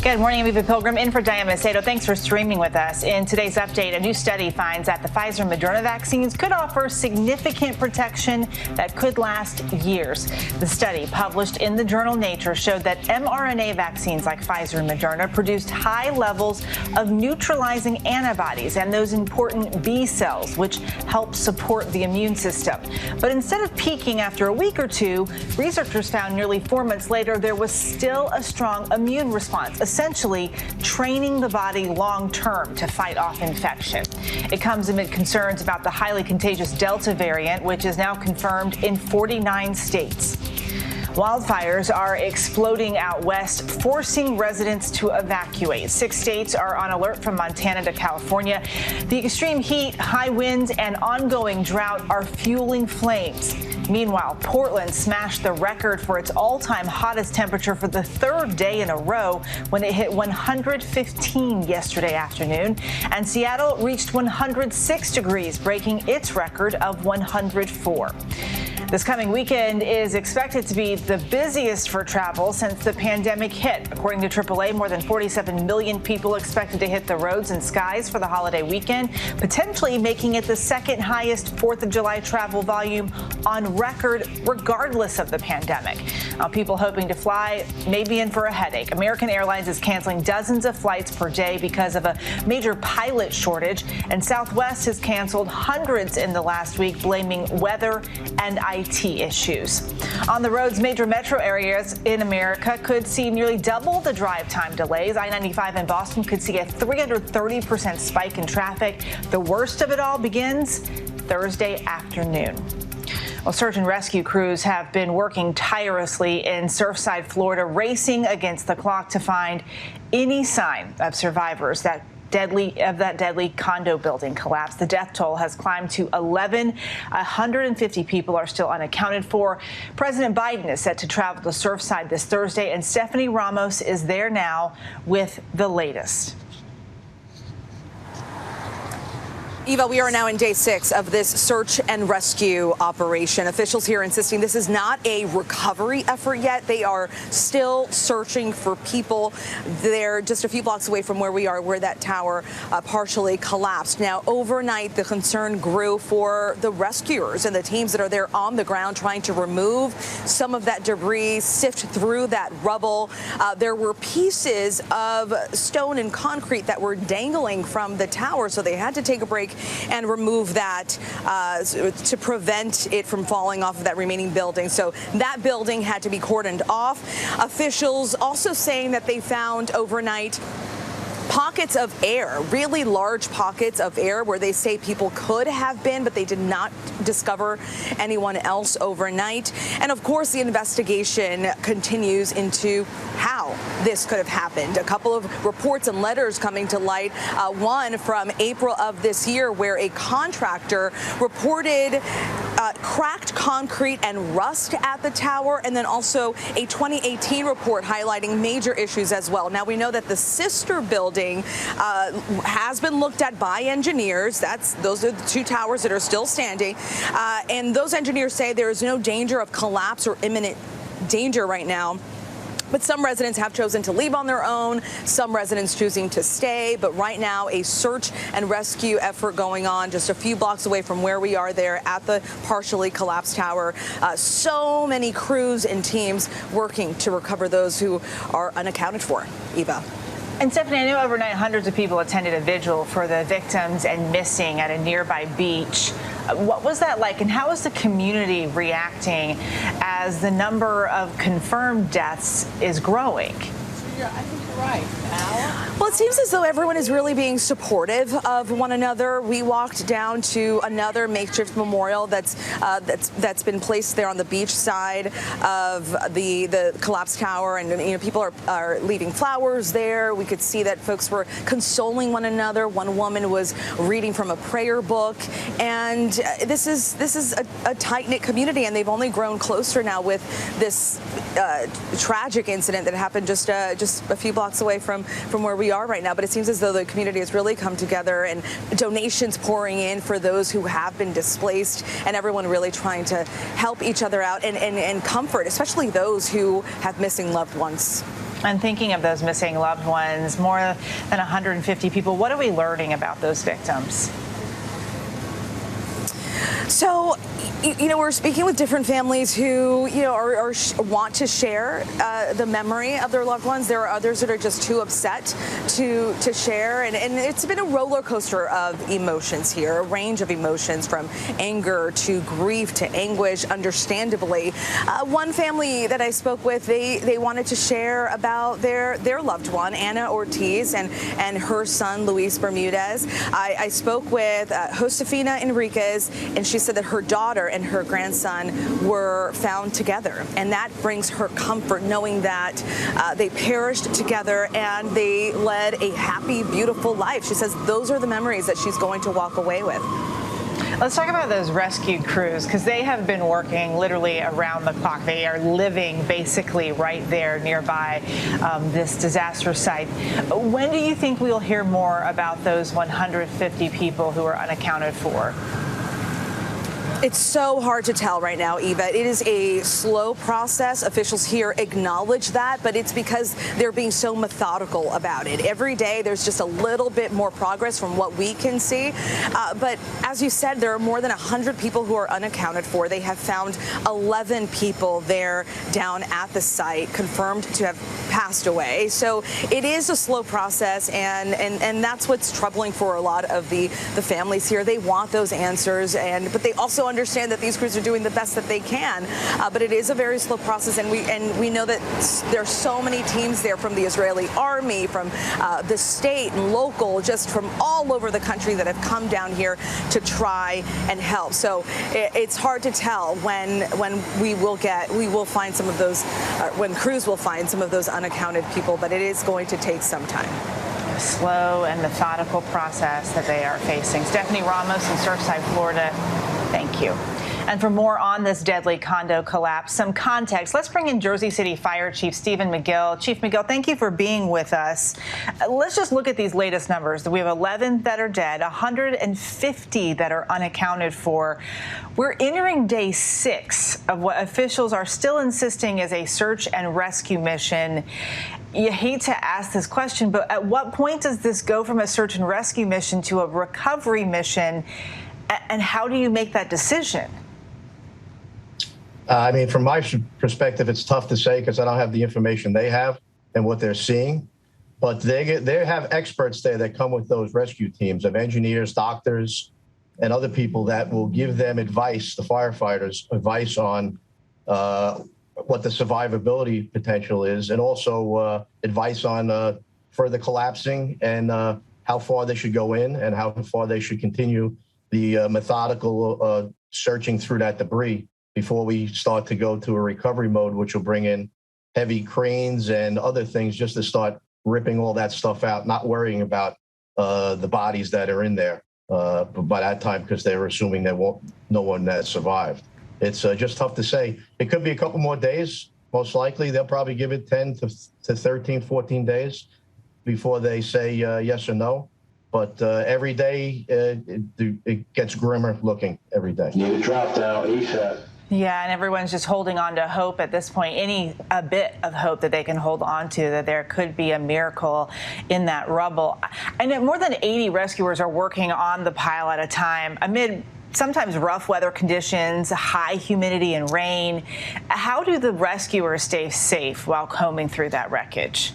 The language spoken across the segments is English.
Good morning, I'm Eva Pilgrim in for Diana Macedo. Thanks for streaming with us. In today's update, a new study finds that the Pfizer and Moderna vaccines could offer significant protection that could last years. The study, published in the journal Nature, showed that mRNA vaccines like Pfizer and Moderna produced high levels of neutralizing antibodies and those important B cells, which help support the immune system. But instead of peaking after a week or two, researchers found nearly 4 months later there was still a strong immune response, essentially training the body long-term to fight off infection. It comes amid concerns about the highly contagious Delta variant, which is now confirmed in 49 states. Wildfires are exploding out west, forcing residents to evacuate. 6 states are on alert from Montana to California. The extreme heat, high winds, and ongoing drought are fueling flames. Meanwhile, Portland smashed the record for its all-time hottest temperature for the 3rd day in a row when it hit 115 yesterday afternoon. And Seattle reached 106 degrees, breaking its record of 104. This coming weekend is expected to be the busiest for travel since the pandemic hit. According to AAA, more than 47 million people expected to hit the roads and skies for the holiday weekend, potentially making it the second highest 4th of July travel volume on record, regardless of the pandemic. Now, people hoping to fly may be in for a headache. American Airlines is canceling dozens of flights per day because of a major pilot shortage, and Southwest has canceled hundreds in the last week, blaming weather and IT issues. On the roads, major metro areas in America could see nearly double the drive time delays. I-95 in Boston could see a 330% spike in traffic. The worst of it all begins Thursday afternoon. Well, search and rescue crews have been working tirelessly in Surfside, Florida, racing against the clock to find any sign of survivors that deadly condo building collapse. The death toll has climbed to 11. 150 people are still unaccounted for. President Biden is set to travel to Surfside this Thursday, and Stephanie Ramos is there now with the latest. Eva, we are now in day 6 of this search and rescue operation. Officials here insisting this is not a recovery effort yet. They are still searching for people. They're just a few blocks away from where we are, where that tower partially collapsed. Now, overnight, the concern grew for the rescuers and the teams that are there on the ground trying to remove some of that debris, sift through that rubble. There were pieces of stone and concrete that were dangling from the tower, so they had to take a break and remove that to prevent it from falling off of that remaining building. So that building had to be cordoned off. Officials also saying that they found overnight pockets of air, really large pockets of air where they say people could have been, but they did not discover anyone else overnight. And of course, the investigation continues into how this could have happened. A couple of reports and letters coming to light. One from April of this year where a contractor reported cracked concrete and rust at the tower, and then also a 2018 report highlighting major issues as well. Now, we know that the sister building has been looked at by engineers. Those are the 2 towers that are still standing, and those engineers say there is no danger of collapse or imminent danger right now. But some residents have chosen to leave on their own, some residents choosing to stay. But right now, a search and rescue effort going on just a few blocks away from where we are there at the partially collapsed tower. So many crews and teams working to recover those who are unaccounted for. Eva. And Stephanie, I know overnight hundreds of people attended a vigil for the victims and missing at a nearby beach. What was that like, and how is the community reacting as the number of confirmed deaths is growing? I think you're right. Al? Well, it seems as though everyone is really being supportive of one another. We walked down to another makeshift memorial that's been placed there on the beach side of the collapsed tower, and people are leaving flowers there. We could see that folks were consoling one another. One woman was reading from a prayer book, and this is a tight-knit community, and they've only grown closer now with this tragic incident that happened just a few blocks away from where we are right now. But it seems as though the community has really come together, and donations pouring in for those who have been displaced, and everyone really trying to help each other out and comfort, especially those who have missing loved ones. And thinking of those missing loved ones, more than 150 people, what are we learning about those victims? So, we're speaking with different families who, want to share the memory of their loved ones. There are others that are just too upset to share. And it's been a roller coaster of emotions here, a range of emotions from anger to grief to anguish, understandably. One family that I spoke with, they wanted to share about their loved one, Anna Ortiz, and her son, Luis Bermudez. I spoke with Josefina Enriquez, and she said that her daughter and her grandson were found together, and that brings her comfort knowing that they perished together and they led a happy, beautiful life. She says those are the memories that she's going to walk away with. Let's talk about those rescue crews, because they have been working literally around the clock. They are living basically right there nearby this disaster site. When do you think we'll hear more about those 150 people who are unaccounted for? It's so hard to tell right now, Eva. It is a slow process. Officials here acknowledge that, but it's because they're being so methodical about it. Every day, there's just a little bit more progress from what we can see. But as you said, there are more than 100 people who are unaccounted for. They have found 11 people there down at the site, confirmed to have passed away. So it is a slow process, and that's what's troubling for a lot of the families here. They want those answers, but they also understand that these crews are doing the best that they can, but it is a very slow process, and we know that there are so many teams there from the Israeli army, from the state and local, just from all over the country that have come down here to try and help. So it's hard to tell when we will find some of those, when crews will find some of those unaccounted people, but it is going to take some time. A slow and methodical process that they are facing. Stephanie Ramos in Surfside, Florida. Thank you. And for more on this deadly condo collapse, some context, let's bring in Jersey City Fire Chief Stephen McGill. Chief McGill, thank you for being with us. Let's just look at these latest numbers. We have 11 that are dead, 150 that are unaccounted for. We're entering day 6 of what officials are still insisting is a search and rescue mission. You hate to ask this question, but at what point does this go from a search and rescue mission to a recovery mission? And how do you make that decision? I mean, from my perspective, it's tough to say because I don't have the information they have and what they're seeing. But they have experts there that come with those rescue teams of engineers, doctors, and other people that will give them advice, the firefighters, advice on what the survivability potential is, and also advice on further collapsing and how far they should go in and how far they should continue the methodical searching through that debris before we start to go to a recovery mode, which will bring in heavy cranes and other things just to start ripping all that stuff out, not worrying about the bodies that are in there by that time because they were assuming there won't no one that survived. It's just tough to say. It could be a couple more days. Most likely, they'll probably give it 10 to 13, 14 days before they say yes or no. But every day, it gets grimmer looking every day. Need to drop down ASAP. Yeah, and everyone's just holding on to hope at this point, a bit of hope that they can hold on to, that there could be a miracle in that rubble. I know more than 80 rescuers are working on the pile at a time amid sometimes rough weather conditions, high humidity and rain. How do the rescuers stay safe while combing through that wreckage?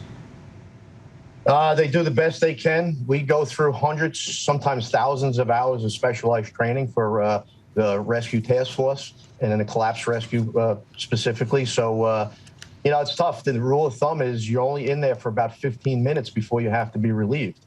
They do the best they can. We go through hundreds, sometimes thousands of hours of specialized training for the rescue task force and in the collapse rescue specifically. So, it's tough. The rule of thumb is you're only in there for about 15 minutes before you have to be relieved.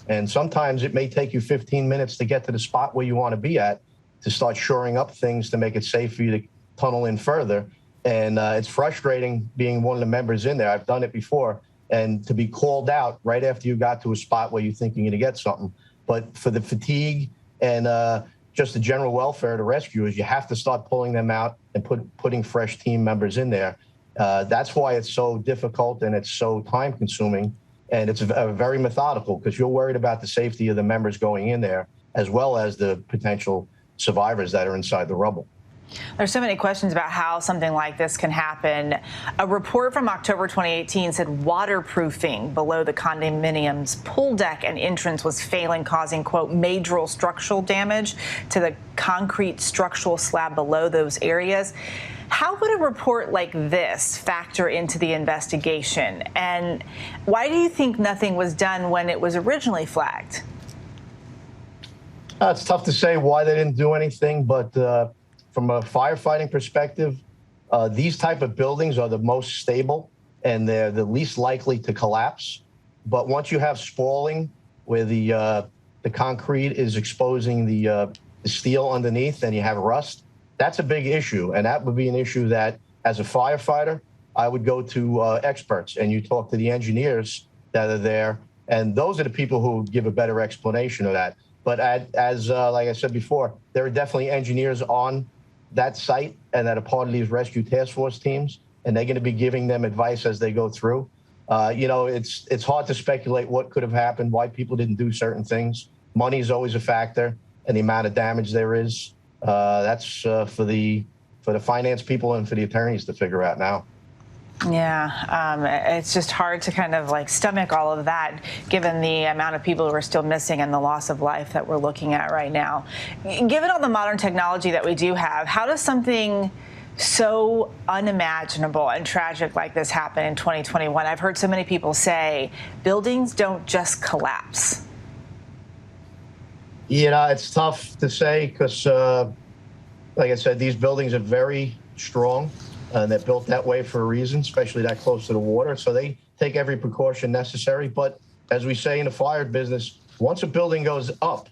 And sometimes it may take you 15 minutes to get to the spot where you want to be at to start shoring up things to make it safe for you to tunnel in further. And it's frustrating being one of the members in there. I've done it before. And to be called out right after you got to a spot where you think you're going to get something. But for the fatigue and just the general welfare of the rescuers, you have to start pulling them out and putting fresh team members in there. That's why it's so difficult and it's so time consuming. And it's very methodical because you're worried about the safety of the members going in there as well as the potential survivors that are inside the rubble. There's so many questions about how something like this can happen. A report from October 2018 said waterproofing below the condominium's pool deck and entrance was failing, causing, quote, major structural damage to the concrete structural slab below those areas. How would a report like this factor into the investigation? And why do you think nothing was done when it was originally flagged? It's tough to say why they didn't do anything, but from a firefighting perspective, these type of buildings are the most stable and they're the least likely to collapse. But once you have spalling where the concrete is exposing the steel underneath and you have rust, that's a big issue. And that would be an issue that as a firefighter, I would go to experts and you talk to the engineers that are there. And those are the people who give a better explanation of that. But as like I said before, there are definitely engineers on that site and that are part of these rescue task force teams, and they're going to be giving them advice as they go through. It's hard to speculate what could have happened, why people didn't do certain things. Money is always a factor, and the amount of damage there is. That's for the finance people and for the attorneys to figure out now. Yeah, it's just hard to kind of like stomach all of that, given the amount of people who are still missing and the loss of life that we're looking at right now. Given all the modern technology that we do have, how does something so unimaginable and tragic like this happen in 2021? I've heard so many people say buildings don't just collapse. Yeah, it's tough to say because, like I said, these buildings are very strong. And they're built that way for a reason, especially that close to the water. So they take every precaution necessary. But as we say in the fire business, once a building goes up,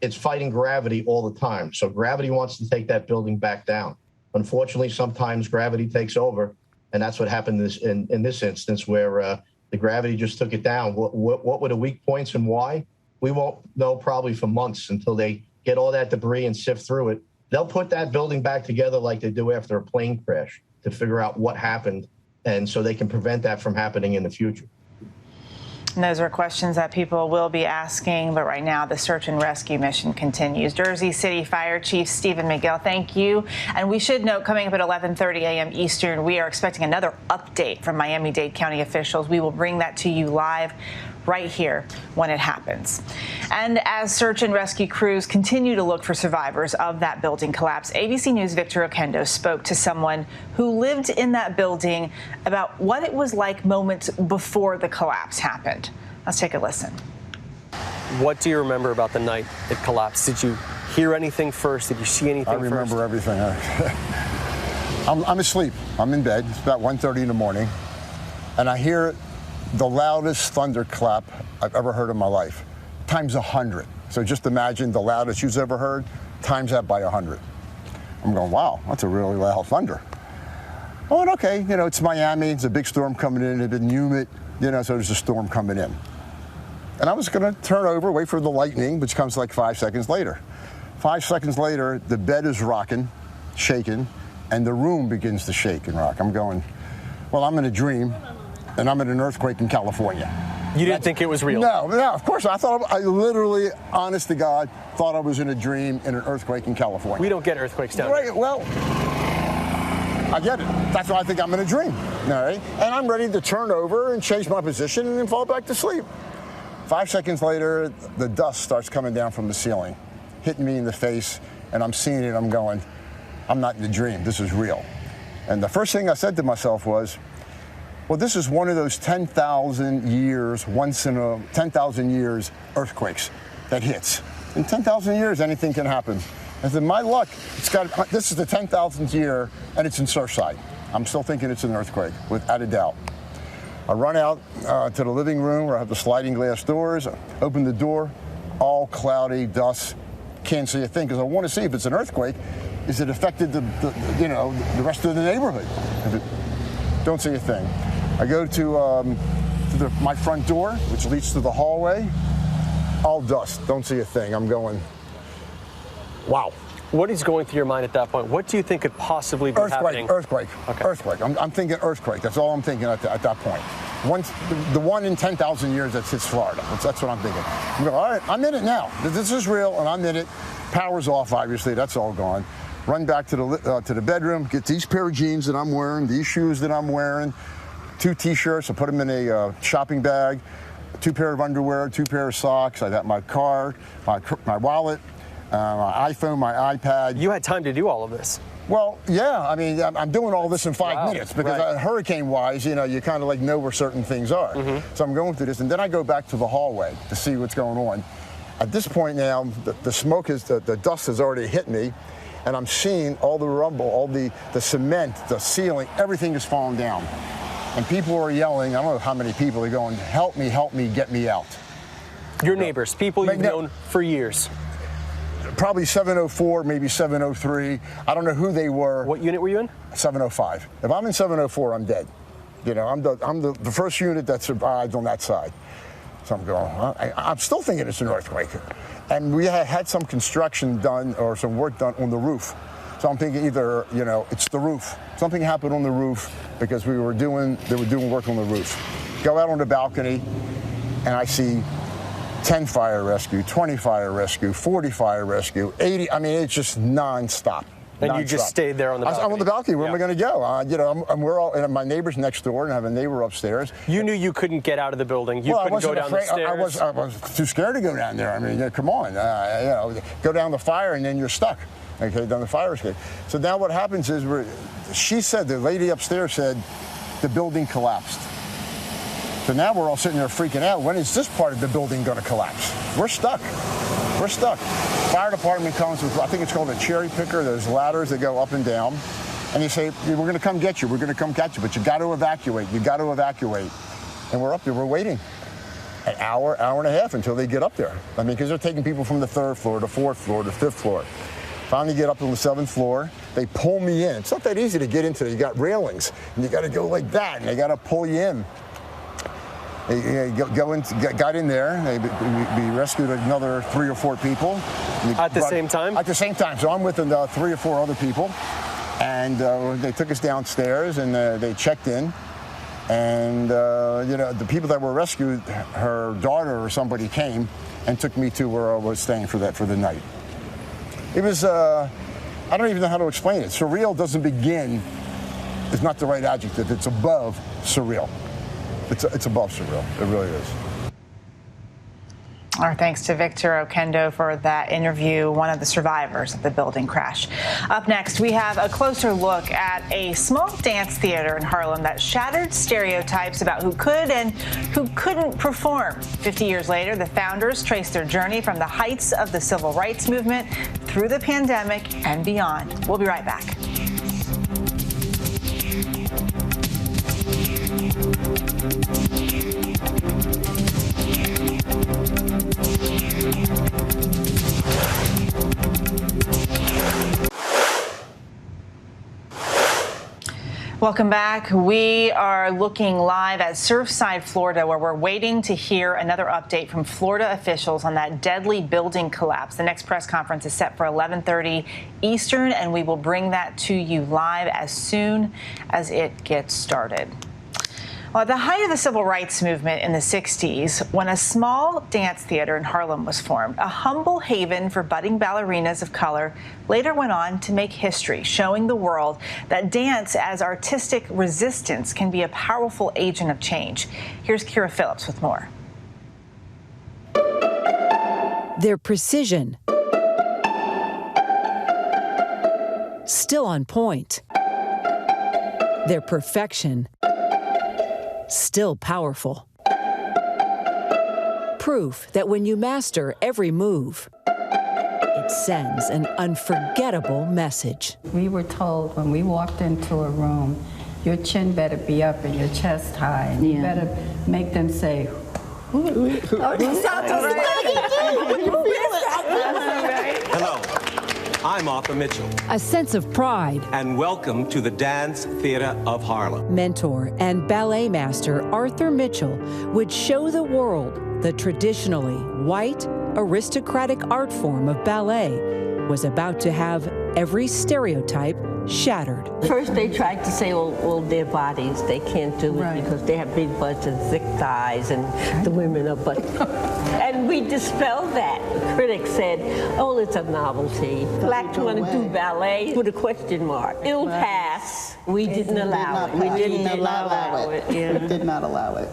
it's fighting gravity all the time. So gravity wants to take that building back down. Unfortunately, sometimes gravity takes over. And that's what happened in this instance where the gravity just took it down. What were the weak points and why? We won't know probably for months until they get all that debris and sift through it. They'll put that building back together like they do after a plane crash to figure out what happened, and so they can prevent that from happening in the future. And those are questions that people will be asking, but right now the search and rescue mission continues. Jersey City Fire Chief Stephen McGill, thank you. And we should note, coming up at 11:30 a.m. Eastern, we are expecting another update from Miami-Dade County officials. We will bring that to you live right here when it happens. And as search and rescue crews continue to look for survivors of that building collapse, ABC News' Victor Oquendo spoke to someone who lived in that building about what it was like moments before the collapse happened. Let's take a listen. What do you remember about the night it collapsed? Did you hear anything first? Did you see anything first? I remember everything. I'm asleep. I'm in bed. It's about 1:30 in the morning, and I hear the loudest thunderclap I've ever heard in my life, times 100. So just imagine the loudest you've ever heard, times that by 100. I'm going, wow, that's a really loud thunder. Oh, and okay, it's Miami, it's a big storm coming in, it's been humid, so there's a storm coming in. And I was gonna turn over, wait for the lightning, which comes like 5 seconds later. 5 seconds later, the bed is rocking, shaking, and the room begins to shake and rock. I'm going, well, I'm in a dream. And I'm in an earthquake in California. You didn't think it was real? No, of course. I literally, honest to God, thought I was in a dream in an earthquake in California. We don't get earthquakes down here. Right, well, I get it. That's why I think I'm in a dream, all right? And I'm ready to turn over and change my position and then fall back to sleep. 5 seconds later, the dust starts coming down from the ceiling, hitting me in the face, and I'm seeing it, I'm going, I'm not in a dream, this is real. And the first thing I said to myself was, well, this is one of those 10,000 years, once in a 10,000 years earthquakes that hits. In 10,000 years, anything can happen. And then my luck, this is the 10,000th year, and it's in Surfside. I'm still thinking it's an earthquake, without a doubt. I run out to the living room where I have the sliding glass doors, open the door, all cloudy, dust, can't see a thing, because I want to see if it's an earthquake, is it affected the rest of the neighborhood? Don't see a thing. I go to my front door, which leads to the hallway. All dust. Don't see a thing. I'm going, wow. What is going through your mind at that point? What do you think could possibly be happening? Earthquake. Okay. Earthquake. I'm thinking earthquake. That's all I'm thinking at that point. The one in 10,000 years that hits Florida. That's what I'm thinking. I'm going, all right, I'm in it now. This is real, and I'm in it. Power's off, obviously. That's all gone. run back to the bedroom, get these pair of jeans that I'm wearing, these shoes that I'm wearing, 2 T-shirts. I put them in a shopping bag, 2 pair of underwear, 2 pair of socks. I got my card, my wallet, my iPhone, my iPad. You had time to do all of this. Well, yeah. I mean, I'm doing all this in 5 minutes because hurricane-wise, you know, you kind of like know where certain things are. So I'm going through this, and then I go back to the hallway to see what's going on. At this point now, the smoke is, the dust has already hit me, and I'm seeing all the rubble, all the cement, the ceiling, everything is falling down. And people are yelling. I don't know how many people are going, help me, get me out. Your neighbors, people you've known for years. Probably 704, maybe 703. I don't know who they were. What unit were you in? 705. If I'm in 704, I'm dead. You know, I'm the first unit that survived on that side. So I'm going, I'm still thinking it's an earthquake. And we had some construction done or some work done on the roof. So I'm thinking either, you know, it's the roof. Something happened on the roof because they were doing work on the roof. Go out on the balcony and I see 10 fire rescue, 20 fire rescue, 40 fire rescue, 80. I mean, it's just nonstop. And you just stayed there on the balcony? I'm on the balcony. Where am I going to go? You know, we're all, and my neighbor's next door, and I have a neighbor upstairs. You knew you couldn't get out of the building. You couldn't go down the stairs. I was too scared to go down there. I mean, come on. You know, go down the fire, and then you're stuck. Okay, down the fire escape. So now what happens is, she said, the lady upstairs said, the building collapsed. So now we're all sitting there freaking out. When is this part of the building going to collapse? We're stuck. We're stuck. Fire department comes with, I think it's called a cherry picker. There's ladders that go up and down. And they say, we're going to come get you. We're going to come get you. But you got to evacuate. You got to evacuate. And we're up there. We're waiting an hour, hour and a half until they get up there. I mean, because they're taking people from the 3rd floor, the 4th floor, the 5th floor. Finally get up on the 7th floor. They pull me in. It's not that easy to get into. You got railings. And you got to go like that. And they got to pull you in. They got in there. We rescued another 3 or 4 people. At the same time? At the same time. So I'm with 3 or 4 other people. And they took us downstairs and they checked in. And, you know, the people that were rescued, her daughter or somebody came and took me to where I was staying for the night. It was, I don't even know how to explain it. Surreal doesn't begin, it's not the right adjective. It's above surreal. It's above surreal. It really is. Our thanks to Victor Okendo for that interview, one of the survivors of the building crash. Up next, we have a closer look at a small dance theater in Harlem that shattered stereotypes about who could and who couldn't perform. 50 years later, the founders traced their journey from the heights of the civil rights movement through the pandemic and beyond. We'll be right back. Welcome back. We are looking live at Surfside, Florida, where we're waiting to hear another update from Florida officials on that deadly building collapse. The next press conference is set for 11:30 Eastern, and we will bring that to you live as soon as it gets started. Well, at the height of the civil rights movement in the 60s, when a small dance theater in Harlem was formed, a humble haven for budding ballerinas of color later went on to make history, showing the world that dance as artistic resistance can be a powerful agent of change. Here's Kira Phillips with more. Their precision, still on point. Their perfection, still powerful. Proof that when you master every move, it sends an unforgettable message. We were told when we walked into a room, your chin better be up and your chest high, and you better make them say, Hello, I'm Arthur Mitchell. A sense of pride. And welcome to the Dance Theater of Harlem. Mentor and ballet master Arthur Mitchell would show the world the traditionally white, aristocratic art form of ballet was about to have every stereotype shattered. First, they tried to say, well, their bodies, they can't do it because they have big butts and thick thighs, and the women are but. And we dispelled that. Critics said, oh, it's a novelty. Blacks want to do ballet with a question mark. It'll pass. We didn't allow it. We didn't allow it. Yeah. We did not allow it.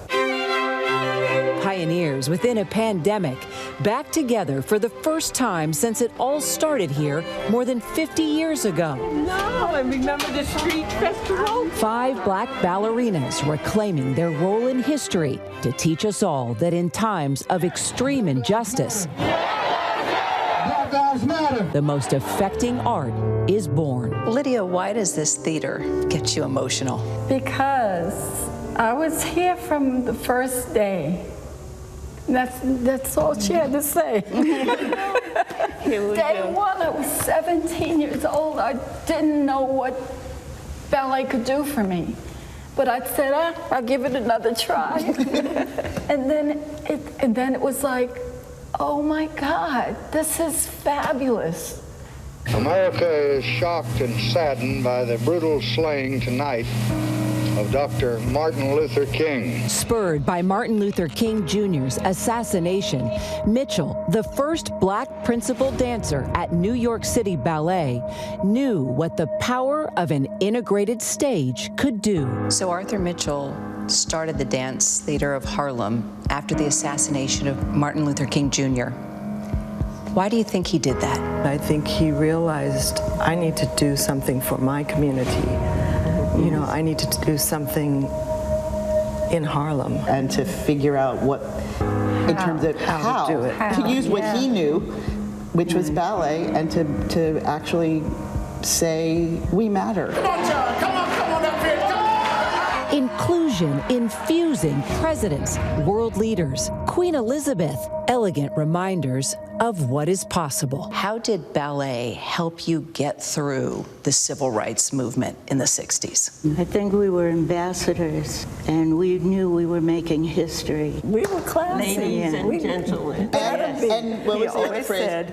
Pioneers within a pandemic, back together for the first time since it all started here more than 50 years ago. No, and remember the street festival? 5 black ballerinas reclaiming their role in history to teach us all that in times of extreme injustice, Black Lives Matter. the most affecting art is born. Lydia, why does this theater get you emotional? Because I was here from the first day. That's all she had to say. Day one, I was 17 years old. I didn't know what ballet could do for me. But I said, I'll give it another try. and then it was like, oh my God, this is fabulous. America is shocked and saddened by the brutal slaying tonight of Dr. Martin Luther King. Spurred by Martin Luther King Jr.'s assassination, Mitchell, the first black principal dancer at New York City Ballet, knew what the power of an integrated stage could do. So Arthur Mitchell started the Dance Theater of Harlem after the assassination of Martin Luther King Jr. Why do you think he did that? I think he realized, I need to do something for my community. You know, I need to do something in Harlem. And to figure out what, in terms of how to do it. to use what he knew, which was ballet, and to actually say, we matter. Come on, John. Come on up here. Come on. Inclusion infusing presidents, world leaders, Queen Elizabeth, elegant reminders of what is possible. How did ballet help you get through the civil rights movement in the 60s? I think we were ambassadors, and we knew we were making history. We were classy. Ladies and gentlemen. And what was the other phrase?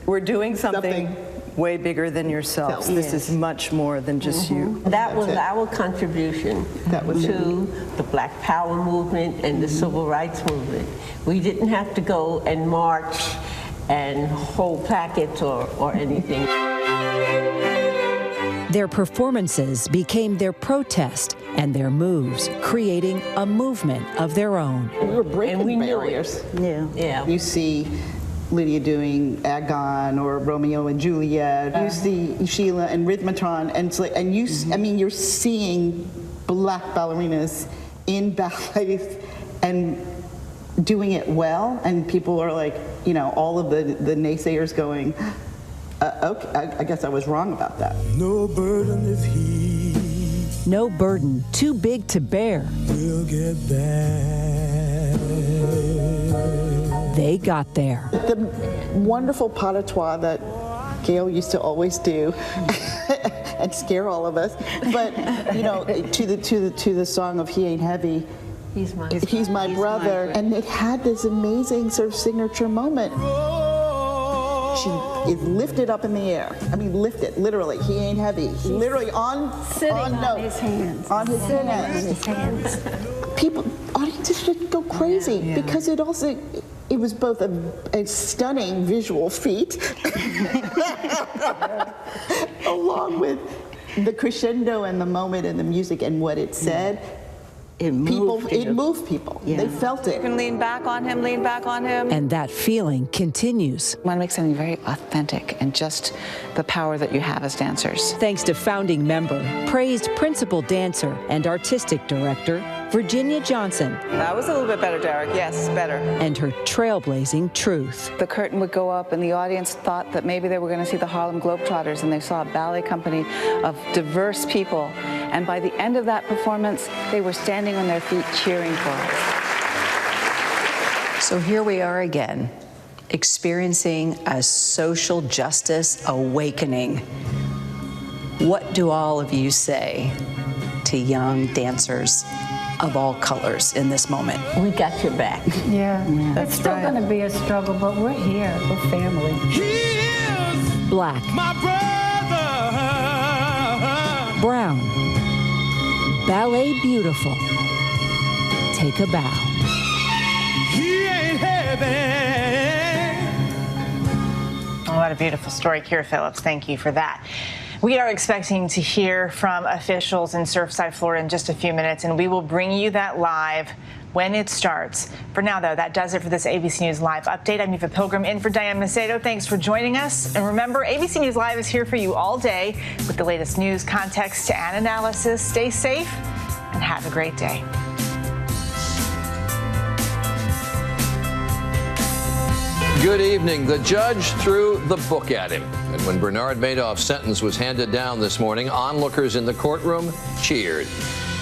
We're doing something way bigger than yourselves. This is much more than just you. That was our contribution to the Black Power movement and the Civil Rights movement. We didn't have to go and march and hold packets or anything. Their performances became their protest and their moves, creating a movement of their own. We were breaking we knew barriers. Yeah. You see Lydia doing Agon or Romeo and Juliet. You see Sheila and Rhythmatron, and it's like, and you, I mean, you're seeing black ballerinas in ballet and doing it well, and people are like, you know, all of the naysayers going, okay, I guess I was wrong about that. No burden if he, no burden too big to bear. We'll get there. They got there. The wonderful patois that Gail used to always do and scare all of us, but you know, to the song of "He Ain't Heavy." He's my brother, and it had this amazing sort of signature moment. She is lifted up in the air. I mean, lifted, literally. He ain't heavy. Literally sitting on his hands. On his hands. People, audiences should go crazy because it was both a stunning visual feat, along with the crescendo and the moment and the music and what it said. It moved people. Yeah. They felt it. You can lean back on him, lean back on him. And that feeling continues. I want to make something very authentic and just the power that you have as dancers. Thanks to founding member, praised principal dancer, and artistic director, Virginia Johnson. That was a little bit better, Derek. Yes, better. And her trailblazing truth. The curtain would go up and the audience thought that maybe they were going to see the Harlem Globetrotters, and they saw a ballet company of diverse people. And by the end of that performance, they were standing on their feet cheering for us. So here we are again, experiencing a social justice awakening. What do all of you say to young dancers of all colors in this moment? We got your back. Yeah, it's still going to be a struggle, but we're here, we're family. Black. My brother. Brown. Ballet Beautiful. Take a bow. He ain't heavy. Oh, what a beautiful story, Kira Phillips. Thank you for that. We are expecting to hear from officials in Surfside, Florida in just a few minutes, and we will bring you that live when it starts. For now, though, that does it for this ABC News Live update. I'm Eva Pilgrim in for Diane Macedo. Thanks for joining us. And remember, ABC News Live is here for you all day with the latest news, context, and analysis. Stay safe and have a great day. Good evening. The judge threw the book at him. And when Bernard Madoff's sentence was handed down this morning, onlookers in the courtroom cheered.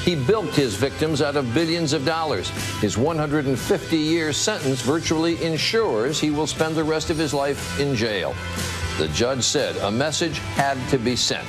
He bilked his victims out of billions of dollars. His 150-year sentence virtually ensures he will spend the rest of his life in jail. The judge said a message had to be sent.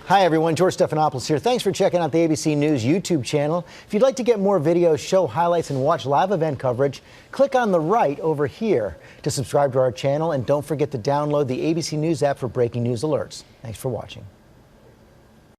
Hi everyone, George Stephanopoulos here. Thanks for checking out the ABC News YouTube channel. If you'd like to get more videos, show highlights, and watch live event coverage, click on the right over here to subscribe to our channel, and don't forget to download the ABC News app for breaking news alerts. Thanks for watching.